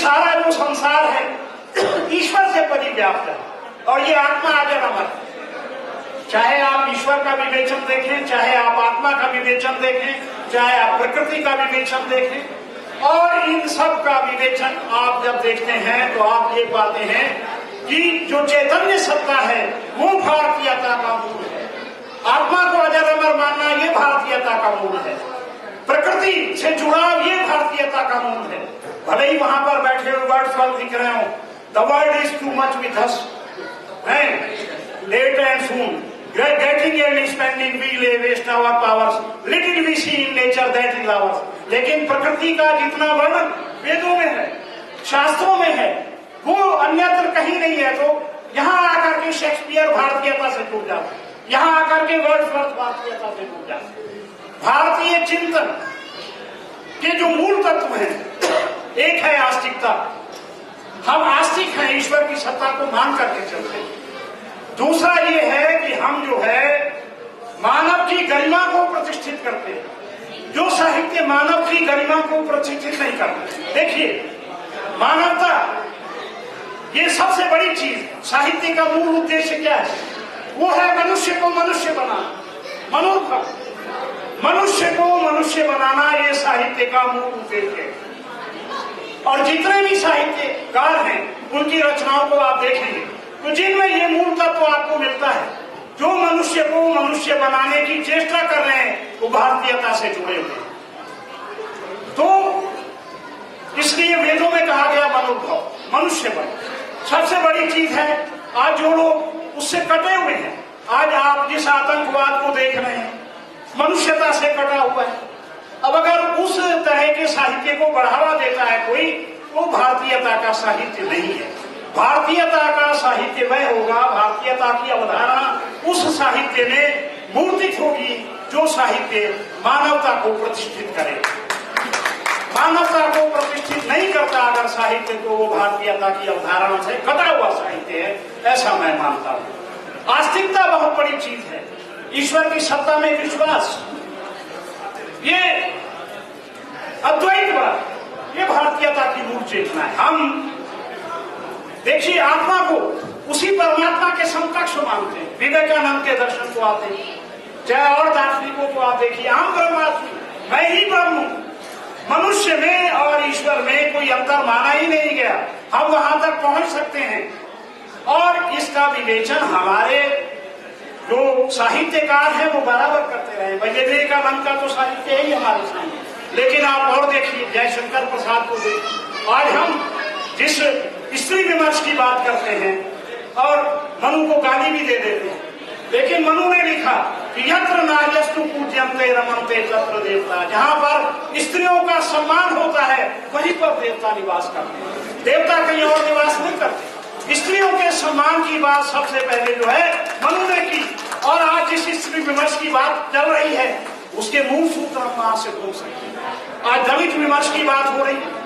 सारा जो संसार है ईश्वर से परिव्याप्त है और ये आत्मा अजर अमर है। चाहे आप ईश्वर का विवेचन देखें, चाहे आप आत्मा का विवेचन देखें, चाहे आप प्रकृति का विवेचन देखें, और इन सब का विवेचन आप जब देखते हैं तो आप ये पाते हैं कि जो चैतन्य सत्ता है वो भारतीयता का मूल है। आत्मा को अजर अमर मानना ये भारतीयता का मूल है। प्रकृति से जुड़ाव ये भारतीयता का मूल है। भले ही वहां पर बैठे हुए वर्ड्सवर्थ दिख रहे हो, the world is too much with us, late and soon, getting and spending we lay waste our powers, little we see in nature that is ours। लेकिन प्रकृति का जितना वर्णन वेदों में है, शास्त्रों में है, वो अन्यत्र कहीं नहीं है। तो यहाँ आकर के शेक्सपियर भारतीयता से जुड़ जाता है, यहाँ आकर के वर्ड्सवर्थ भारतीयता से जुड़ जाता है। भारतीय चिंतन के जो मूल तत्व हैं, एक है आस्तिकता, हम आस्तिक हैं, ईश्वर की सत्ता को मान करके चलते हैं। दूसरा ये है कि हम जो है मानव की गरिमा को प्रतिष्ठित करते हैं। जो साहित्य मानव की गरिमा को प्रतिष्ठित नहीं करता, देखिए मानवता ये सबसे बड़ी चीज, साहित्य का मूल उद्देश्य क्या है? वो है मनुष्य को मनुष्य बनाना, मनुष्य को मनुष्य बनाना, ये साहित्य का मूल उद्देश्य है। और जितने भी साहित्यकार हैं उनकी रचनाओं को आप देखेंगे तो जिनमें ये मूल तत्व आपको मिलता है, जो मनुष्य को मनुष्य बनाने की चेष्टा कर रहे हैं, वो भारतीयता से जुड़े हुए हैं। तो इसलिए वेदों में कहा गया मनोभाव, मनुष्य बन सबसे बड़ी चीज है। आज जो लोग उससे कटे हुए हैं, आज आप जिस आतंकवाद को देख रहे हैं, मनुष्यता से कटा हुआ है। अब अगर उस तरह के साहित्य को बढ़ावा देता है कोई, वो भारतीयता का साहित्य नहीं है। भारतीयता का साहित्य वह होगा, भारतीयता की अवधारणा उस साहित्य में मूर्तित होगी जो साहित्य मानवता को प्रतिष्ठित करे। मानवता को प्रतिष्ठित नहीं करता अगर साहित्य, तो वो भारतीयता की अवधारणा से कटा हुआ साहित्य है, ऐसा मैं मानता हूं। आस्तिकता बहुत बड़ी चीज है, ईश्वर की सत्ता में विश्वास, ये अद्वैतवाद, ये भारतीयता की मूल चेतना है। हम देखिए आत्मा को उसी परमात्मा के समकक्ष मानते हैं। विवेकानंद के दर्शन को आप देखिए, चाहे और दार्शनिकों को आप देखिए, हम ब्रह्मास्मि, मैं ही ब्रह्म हूं। मनुष्य में और ईश्वर में कोई अंतर माना ही नहीं गया। हम वहां तक पहुंच सकते हैं और इसका विवेचन हमारे जो साहित्यकार हैं वो बराबर करते रहे। विवेकानंद का तो साहित्य ही हमारे सामने, लेकिन आप और देखिए जयशंकर प्रसाद को देखिए। आज हम जिस स्त्री विमर्श की बात करते हैं और मनु को गाली भी दे देते हैं, लेकिन मनु ने लिखा कि यत्र नार्यस्तु पूज्यन्ते रमन्ते तत्र देवता, जहां पर स्त्रियों का सम्मान होता है वहीं पर देवता निवास करते हैं। देवता कहीं और निवास नहीं करते। स्त्रियों के सम्मान की बात सबसे पहले जो है मनु ने की, और आज जिस स्त्री विमर्श की बात चल रही है उसके मूल सूत्र हम वहां से ढूंढ सकते हैं। आज दलित विमर्श की बात हो रही है,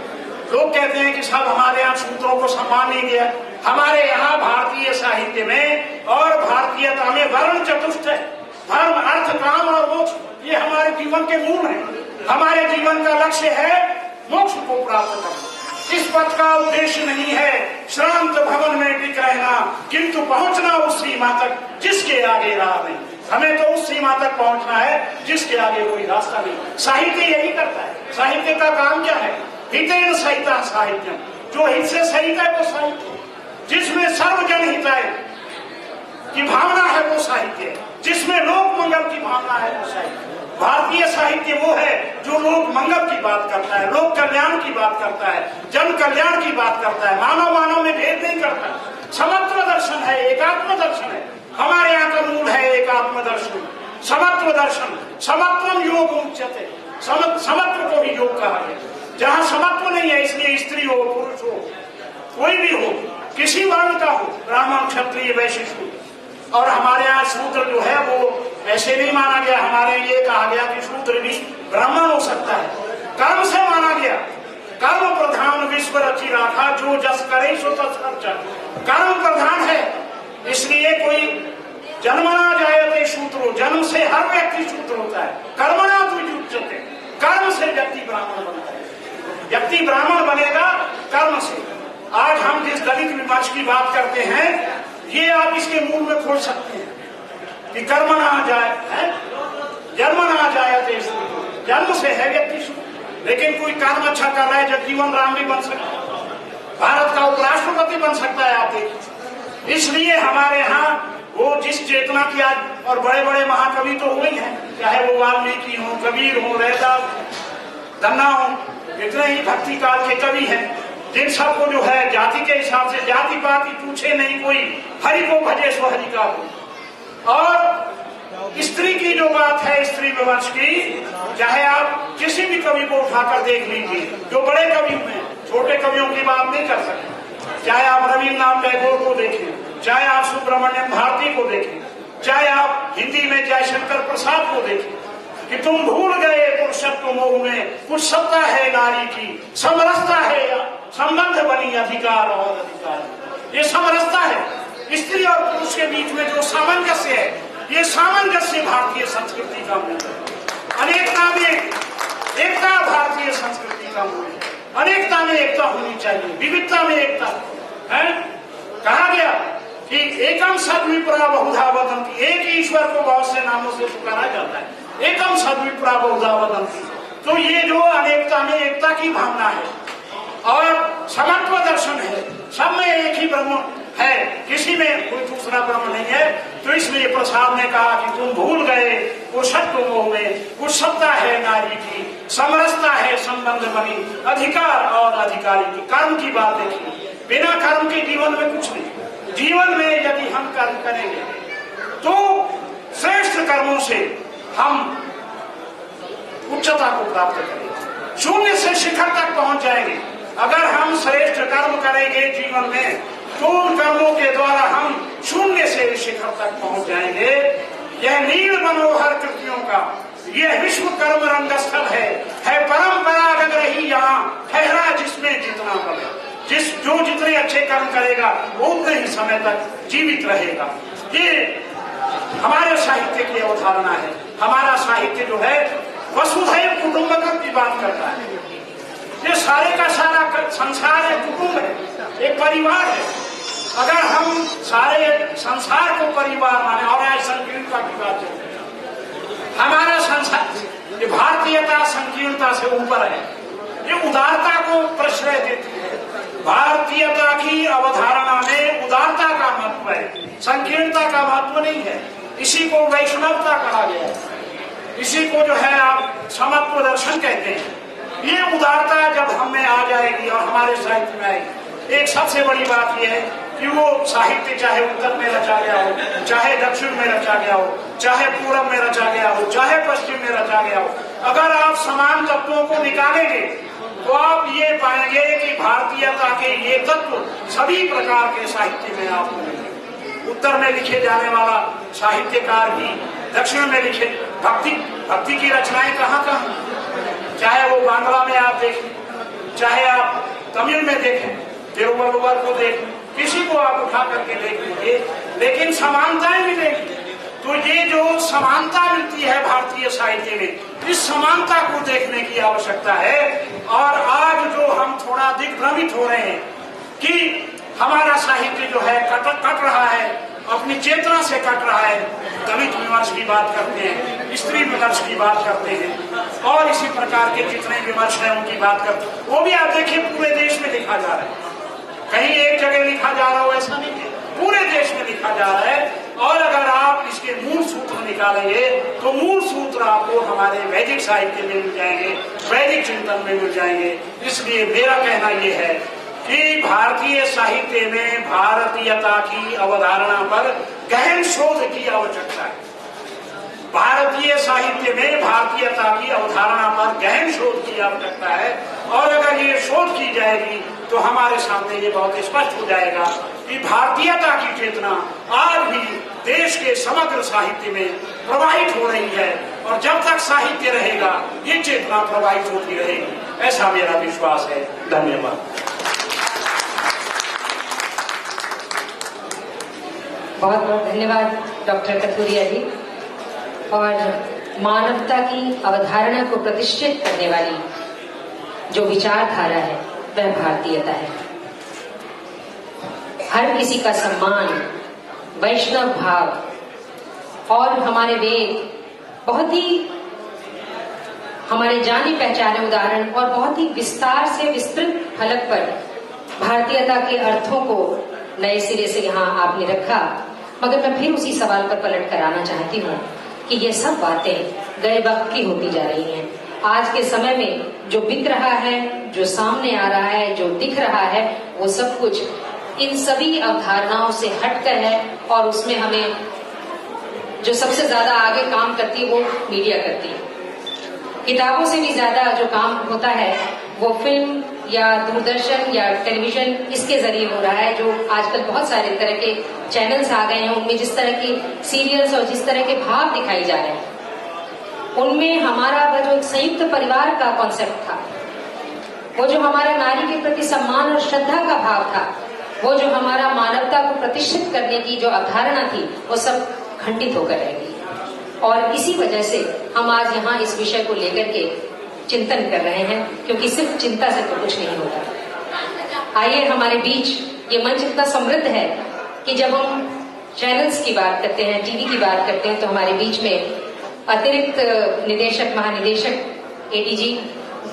लोग कहते हैं कि साहब हमारे यहाँ सूत्रों को सम्मान नहीं दिया। हमारे यहाँ भारतीय साहित्य में और भारतीयता में वर्ण चतुष्ट है, धर्म अर्थ काम और मोक्ष, ये हमारे जीवन के मूल हैं। हमारे जीवन का लक्ष्य है मोक्ष को प्राप्त करना। इस पथ का उद्देश्य नहीं है श्रांत भवन में टिक रहना, किंतु पहुंचना उस सीमा तक जिसके आगे राह नहीं। हमें तो उस सीमा तक पहुंचना है जिसके आगे कोई रास्ता नहीं। साहित्य यही करता है। साहित्य का काम क्या है? हितेन सहिता साहित्य, जो हित से सहित है वो साहित्य, जिसमें सर्वजन हिताय की भावना है वो साहित्य, जिसमें लोक मंगल की भावना है वो साहित्य। भारतीय साहित्य वो है जो लोक मंगल की बात करता है, लोक कल्याण की बात करता है, जन कल्याण की बात करता है, मानव मानव में भेद नहीं करता। समत्व दर्शन है, एकात्म दर्शन है। हमारे यहाँ का मूल है एकात्म दर्शन, समत्व दर्शन। समत्वम योग उच्यते, समत्व को भी योग कहा गया। जहां समत्व नहीं है, इसलिए स्त्री हो पुरुष हो कोई भी हो, किसी वर्ण का हो, ब्राह्मण क्षत्रिय वैश्य शूद्र, और हमारे यहाँ शूद्र जो है वो ऐसे नहीं माना गया। हमारे ये कहा गया कि शूद्र भी ब्राह्मण हो सकता है, कर्म से माना गया। कर्म प्रधान विश्व रचि राखा, जो जस करे सो तस कर। कर्म प्रधान है, इसलिए कोई जन्मना जायते शूद्रो, जन्म से हर व्यक्ति शूद्र होता है। कर्मणा द्विजुच्यते, कर्म से व्यक्ति ब्राह्मण बनता है। व्यक्ति ब्राह्मण बनेगा कर्म से। आज हम जिस दलित विमर्श की बात करते हैं, ये आप इसके मूल में खोज सकते हैं कि कर्म ना आ जाए है, जन्म ना आ जाए, जन्म से है व्यक्ति, लेकिन कोई कर्म अच्छा कर रहा है, जगजीवन राम भी बन सकता है, भारत का उपराष्ट्रपति बन सकता है। आप देखिए, इसलिए हमारे यहाँ वो जिस चेतना की आज, और बड़े बड़े महाकवि तो हुए हैं, चाहे वो वाल्मीकि हो, कबीर हो, रैदास, दन्ना हो, इतने ही भक्ति काल के कवि हैं, जिन सबको जो है जाति के हिसाब से जाति पाति पूछे नहीं कोई, हरि को भजे सो हरि का हो। और स्त्री की जो बात है, स्त्री विमर्श की, चाहे आप किसी भी कवि को उठाकर देख लीजिए, जो बड़े कवि हुए, छोटे कवियों की बात नहीं कर सकते। चाहे आप रविन्द्रनाथ टैगोर को देखें, चाहे आप सुब्रमण्यम भारती को देखें, चाहे आप हिंदी में जयशंकर प्रसाद को देखें, कि तुम भूल गए पुरुषत्व मोह में, कुछ सत्ता है नारी की, समरसता है संबंध बनी अधिकार और अधिकार। ये समरसता है स्त्री और पुरुष के बीच में जो सामंजस्य है, ये सामंजस्य भारतीय संस्कृति का मूल है। अनेकता में एकता भारतीय संस्कृति का मूल है। अनेकता में एकता होनी चाहिए, विविधता में एकता है। कहा गया कि एकम सद्विप्रा बहुधा वदन्ति, एक ही ईश्वर को बहुत से नामों से पुकारा जाता है, एकम सद्विप्रा बहुधा वदन्ति। तो ये जो अनेकता में एकता की भावना है और समत्व दर्शन है, सब में एक ही ब्रह्म है, किसी में कोई दूसरा ब्रह्म नहीं है। तो इसलिए प्रसाद ने कहा कि तुम भूल गए पुरुषत्व मोह में, कुछ सत्ता है नारी की, समरसता है संबंध बनी अधिकार और अधिकारी की। कर्म की बात देखिए, बिना कर्म के जीवन में कुछ नहीं। जीवन में यदि हम कर्म करेंगे तो श्रेष्ठ कर्मों से हम उच्चता को प्राप्त करेंगे, शून्य से शिखर तक पहुंच जाएंगे। अगर हम श्रेष्ठ कर्म करेंगे जीवन में, तो उन कर्मों के द्वारा हम शून्य से शिखर तक पहुंच जाएंगे। यह नील मनोहर कृतियों का यह विश्व कर्म रंगस्थल है परंपरा लग रही यहाँ, ठहरा जिसमें जितना बने। जो जितने अच्छे कर्म करेगा वो उतने ही समय तक जीवित रहेगा। ये हमारे साहित्य की अवधारणा है। हमारा साहित्य जो है वसुधैव कुटुंबकम की बात करता है। ये सारे का सारा संसार एक कुटुंब है, एक परिवार है। अगर हम सारे संसार को परिवार माने, और आज संकीर्णता की बात है, हमारा संसार, ये भारतीयता संकीर्णता से ऊपर है, ये उदारता को प्रश्रय देती है। भारतीयता की अवधारणा में उदारता का महत्व है, संकीर्णता का महत्व नहीं है। इसी को वैष्णवता कहा गया है, इसी को जो है आप समत्व दर्शन कहते हैं। ये उदारता जब हमें आ जाएगी और हमारे साहित्य में आएगी, एक सबसे बड़ी बात यह है कि वो साहित्य चाहे उत्तर में रचा गया हो, चाहे दक्षिण में रचा गया हो, चाहे पूर्व में रचा गया हो, चाहे पश्चिम में रचा गया हो, अगर आप समान तत्वों को निकालेंगे तो आप ये पाएंगे कि भारतीयता के ये तत्व सभी प्रकार के साहित्य में आपको मिलेंगे। उत्तर में लिखे जाने वाला साहित्यकार भी दक्षिण में लिखे, भक्ति की रचनाएं कहाँ कहाँ, चाहे वो बांग्ला में आप देखें, चाहे आप तमिल में देखें, तिरुवल्लुवर को देखें, किसी को आप उठा करके देख लीजिए, लेकिन समानताएं मिलेंगी। तो ये जो समानता मिलती है भारतीय साहित्य में, इस समानता को देखने की आवश्यकता है। और आज जो हम थोड़ा दिग्भ्रमित हो रहे हैं कि हमारा साहित्य जो है कट रहा है, अपनी चेतना से कट रहा है। दलित विमर्श की बात करते हैं, स्त्री विमर्श की बात करते हैं, और इसी प्रकार के जितने विमर्श हैं उनकी बात करते हैं। वो भी आप देखिए पूरे देश में लिखा जा रहा है, कहीं एक जगह लिखा जा रहा हो ऐसा नहीं है, पूरे देश में लिखा जा रहा है। और अगर आप इसके मूल सूत्र निकालेंगे तो मूल सूत्र आपको हमारे वैदिक साहित्य में मिल जाएंगे, वैदिक चिंतन में मिल जाएंगे। इसलिए मेरा कहना यह है कि भारतीय साहित्य में भारतीयता की अवधारणा पर गहन शोध की आवश्यकता है। भारतीय साहित्य में भारतीयता की अवधारणा पर गहन शोध की आवश्यकता है। और अगर ये शोध की जाएगी तो हमारे सामने ये बहुत स्पष्ट हो जाएगा कि भारतीयता की चेतना आज भी देश के समग्र साहित्य में प्रवाहित हो रही है, और जब तक साहित्य रहेगा ये चेतना प्रवाहित होती रहेगी, ऐसा मेरा विश्वास है। धन्यवाद। बहुत बहुत धन्यवाद डॉक्टर कथुरिया जी। और मानवता की अवधारणा को प्रतिष्ठित करने वाली जो विचारधारा है वह भारतीयता है। हर किसी का सम्मान, वैष्णव भाव और हमारे वेद बहुत ही हमारे जाने पहचाने उदाहरण और बहुत ही विस्तार से विस्तृत फलक पर भारतीयता के अर्थों को नए सिरे से यहाँ आपने रखा। मगर मैं फिर उसी सवाल पर पलट कर आना चाहती हूँ कि ये सब बातें गए वक्त की होती जा रही हैं। आज के समय में जो बिक रहा है, जो सामने आ रहा है, जो दिख रहा है, वो सब कुछ इन सभी अवधारणाओं से हटकर है और उसमें हमें जो सबसे ज्यादा आगे काम करती है वो मीडिया करती है। किताबों से भी ज्यादा जो काम होता है वो फिल्म या दूरदर्शन या टेलीविजन इसके जरिए हो रहा है। जो आजकल बहुत सारे तरह के चैनल्स आ गए हैं, उनमें जिस तरह की सीरियल्स और जिस तरह के भाव दिखाई जा रहे हैं, उनमें हमारा वह जो एक संयुक्त परिवार का कॉन्सेप्ट था, वो जो हमारा नारी के प्रति सम्मान और श्रद्धा का भाव था, वो जो हमारा मानवता को प्रतिष्ठित करने की जो अवधारणा थी, वो सब खंडित होकर रह गई। और इसी वजह से हम आज यहाँ इस विषय को लेकर के चिंतन कर रहे हैं, क्योंकि सिर्फ चिंता से तो कुछ नहीं होता। आइए, हमारे बीच ये मंच इतना समृद्ध है कि जब हम चैनल्स की बात करते हैं, टीवी की बात करते हैं, तो हमारे बीच में अतिरिक्त निदेशक, महानिदेशक एडीजी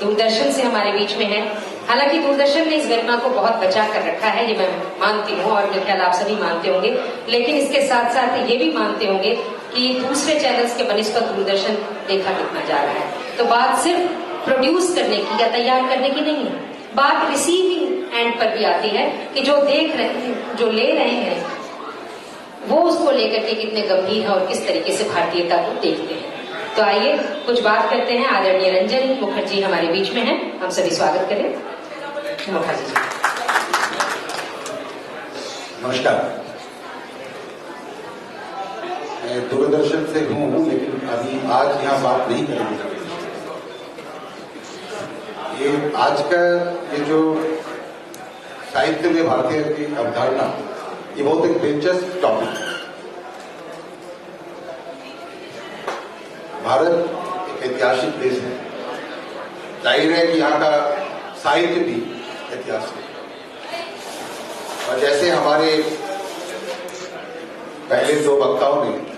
दूरदर्शन से हमारे बीच में है। हालांकि दूरदर्शन ने इस गरिमा को बहुत बचा कर रखा है, ये मैं मानती हूँ और मेरे ख्याल आप सभी मानते होंगे। लेकिन इसके साथ साथ ये भी मानते होंगे कि दूसरे चैनल्स के बनिस्बत दूरदर्शन देखा कितना जा रहा है। तो बात सिर्फ प्रोड्यूस करने की या तैयार करने की नहीं है, बात रिसीविंग एंड पर भी आती है कि जो देख रहे हैं, जो ले रहे हैं, वो उसको लेकर के कितने गंभीर है और किस तरीके से भारतीयता को देखते हैं। तो आइए कुछ बात करते हैं। आदरणीय रंजन मुखर्जी हमारे बीच में हैं, हम सभी स्वागत करें मुखर्जी जी। नमस्कार, मैं दूरदर्शन से हूँ, लेकिन अभी आज यहाँ बात नहीं करेंगे। ये आज का ये जो साहित्य में भारतीय की अवधारणा, ये बहुत एक दिलचस्प टॉपिक है। भारत एक ऐतिहासिक देश है, जाहिर है कि यहाँ का साहित्य भी ऐतिहासिक है। और जैसे हमारे पहले दो वक्ताओं ने